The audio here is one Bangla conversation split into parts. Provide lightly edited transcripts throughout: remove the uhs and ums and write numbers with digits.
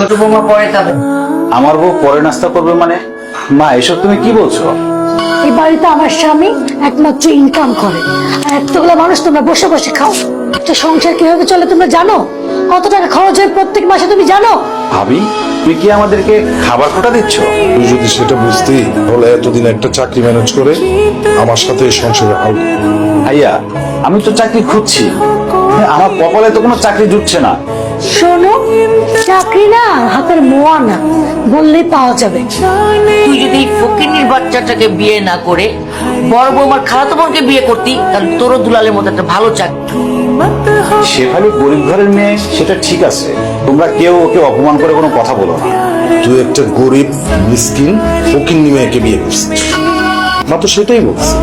ছোট বৌমা পরে খাবে। আমার বউ পরে নাস্তা করবে মানে? মা এসব তুমি কি বলছো? এই বাড়িতে আমার স্বামী একমাত্র ইনকাম করে, আর এতগুলো মানুষ তোমরা বসে বসে খাও। একটা সংসার কিভাবে চলে তোমরা জানো? কত টাকা খরচ হয় প্রত্যেক মাসে তুমি জানো? ভাবি, তুমি কি আমাদেরকে খাবার খোটা দিচ্ছ? তুই যদি সেটা বুঝতি তাহলে এতদিন একটা চাকরি ম্যানেজ করে আমার সাথে এই সংসারে হাল করতি। ভাইয়া, আমি তো চাকরি খুঁজছি, আমার কপালে তো কোনো চাকরি জুটছে না। শোনো, চাকরি না হাতের মোয়া না, বললেই পাওয়া যাবে। তুই যদি ফকিন্নির বাচ্চাটাকে বিয়ে না করে বড় বৌমার খালাতো বোনকে বিয়ে করতি, তাহলে তোরও দুলালের মতো একটা ভালো চাকরি। শেফালি গরিব ঘরের মেয়ে, সেটা ঠিক আছে, তোমরা কেউ ওকে অপমান করে কোনো কথা বলো না। তুই একটা গরিব মিসকিন ফকিন্নি মেয়েকে বিয়ে করছিস, মা তো সেটাই বলছি।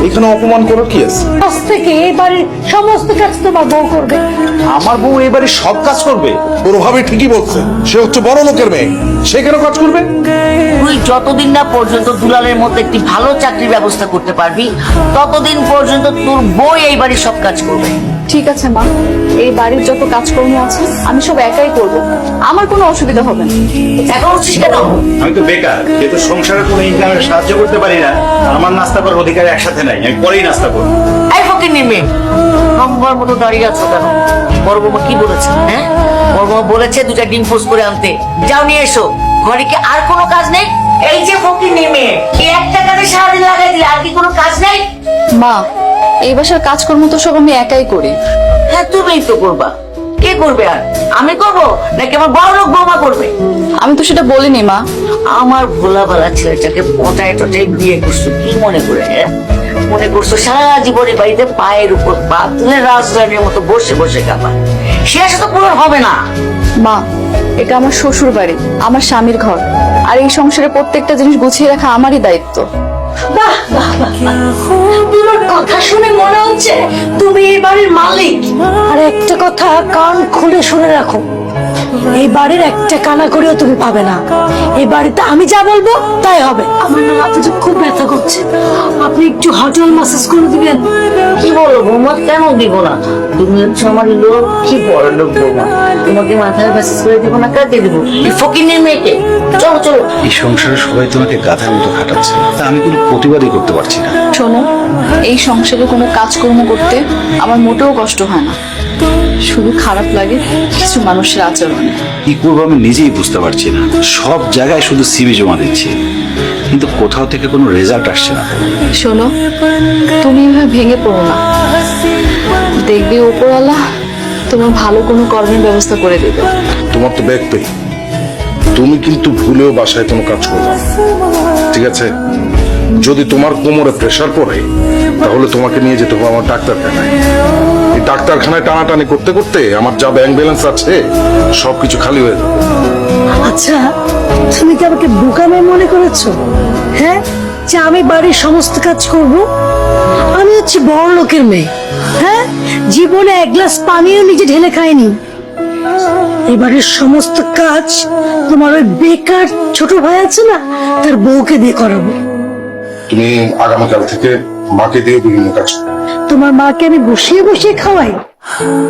এখানে অপমান করার কি আছে? আজ থেকে এই বাড়ির সমস্ত কাজ তোমার বউ করবে। আমার বউ এবারে সব কাজ করবে? তোর ভাবে ঠিকই বলছে, সে হচ্ছে বড় লোকের মেয়ে, সে কেন কাজ করবে? তুই যতদিন না পর্যন্ত দুলালের মতো একটি ভালো চাকরির ব্যবস্থা করতে পারবি, ততদিন পর্যন্ত তোর বউ এই বাড়ির সব কাজ করবে। ঠিক আছে মা, এই বাড়ির যত কাজকর্ম আছে আমি সব একাই করব, আমার কোনো অসুবিধা হবে না। এখন উঠছিস কেন? আমি তো বেকার, যেহেতু সংসারে কোনো ইনকামের সাহায্য করতে পারি না, আমার নাস্তা করার অধিকার একসাথে নাই, আমি পরেই নাস্তা করবো। এই ফকিন্নির মেয়ে, নম্বর মতো দাঁড়িয়ে আছো কেন? বড় বৌমা কি বলেছে? হ্যাঁ, বড় বৌমা বলেছে দুটা ডিম পোস্ট করে আনতে, যাও নিয়ে এসো। ঘরে কি আর কোনো কাজ নেই? এই যে ফকিন্নির মেয়ে, এই একটা কাজে সারাদিন লাগাই দিলে আর কি কোনো কাজ নেই? মা, এই বাসার কাজকর্ম তো সব আমি একাই করি। হ্যাঁ, তুমিই তো করবা। কে করবে আর? আমি করবো নাকি আমার বড় লোক বৌমা করবে? আমি তো সেটা বলিনি মা। আমার ভোলাবেলা ছেলেটাকে পটায় টটায় বিয়ে করছো কি মনে করে? হ্যাঁ? মনে করছো সারা জীবনে বাড়িতে পায়ের উপর পা তুলে রাজধানীর মতো বসে বসে খাবা? শেষ তো পূরণ হবে না। মা, এটা আমার শ্বশুর বাড়ি, আমার স্বামীর ঘর, আর এই সংসারে প্রত্যেকটা জিনিস গুছিয়ে রাখা আমারই দায়িত্ব। বাহ বাহ বাহ বাহ। তোমার কথা শুনে মনে হচ্ছে তুমি এই বাড়ির মালিক। আর একটা কথা কান খুলে শুনে রাখো, এই বাড়ির একটা কানা করেও তুমি পাবে না। এই বাড়িতে আমি যা বলবো তাই হবে। আমার না মাথা যে খুব ব্যথা করছে, আপনি একটু হোটেল ম্যাসাজ করে দিবেন? কি বলো বৌমা, কেন দিব না? তুমি হচ্ছে আমার লোক, কি বড় লোক বৌমা, তোমাকে মাথায় মেসেজ করে দিব না? কাকে দিব? এই ফকিন্নির মেয়েকে? চলো চলো। এই সংসারে সবাই তোমাকে গাধার মতো খাটাচ্ছে, তা আমি কোনো প্রতিবাদই করতে পারছি না। শোনো, এই সংসারে কোনো কাজকর্ম করতে আমার মোটেও কষ্ট হয় না, শুধু খারাপ লাগে কিছু মানুষের আচরণে। কি করবো আমি নিজেই বুঝতে পারছি না। সব জায়গায় শুধু সিভি জমা দিচ্ছি, কিন্তু কোথাও থেকে কোনো রেজাল্ট আসছে না। শোনো, তুমি এভাবে ভেঙে পড়ো না, দেখবে উপরওয়ালা তোমার ভালো কোনো কর্মের ব্যবস্থা করে দেবে। তোমার তো ব্যাগ পেই, তুমি কিন্তু ভুলেও বাসায় কোনো কাজ করবে না, ঠিক আছে? যদি তোমার কোমরে প্রেসার পড়ে তাহলে তোমাকে নিয়ে যেতে হবে আমার ডাক্তারখানায়। এই ডাক্তারখানায় টানাটানি করতে করতে আমার যা ব্যাংক ব্যালেন্স আছে সবকিছু খালি হয়ে যাবে। আচ্ছা, তুমি কি আমাকে বোকা মেয়ে মনে করেছো? হ্যাঁ, যে আমি বাড়ির সমস্ত কাজ করব? আমি হচ্ছে বড় লোকের মেয়ে। হ্যাঁ, জীবনে এক গ্লাস পানিও নিজে ঢেলে খাইনি। এবারের সমস্ত কাজ তোমার ওই বেকার ছোট ভাই আছে না, তার বউকে দিয়ে করাবো। তুমি আগামীকাল থেকে মাকে দিয়ে বিভিন্ন কাজ করো। তোমার মাকে আমি বসিয়ে বসিয়ে খাওয়াই?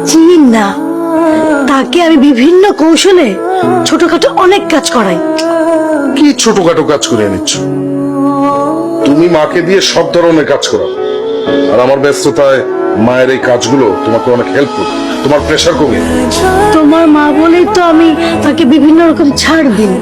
চিন না, তাকে আমি বিভিন্ন কৌশলে ছোটখাটো অনেক কাজ করাই। কি ছোটখাটো কাজ করে নিচ্ছ? তুমি মাকে দিয়ে সব ধরনের কাজ করো, আর আমার ব্যস্ততায় মায়ের এই কাজগুলো তোমাকে অনেক হেল্প করবে, তোমার প্রেশার কমিয়ে। তোমার মা বলেই তো আমি তাকে বিভিন্ন রকম ছাড় দিই।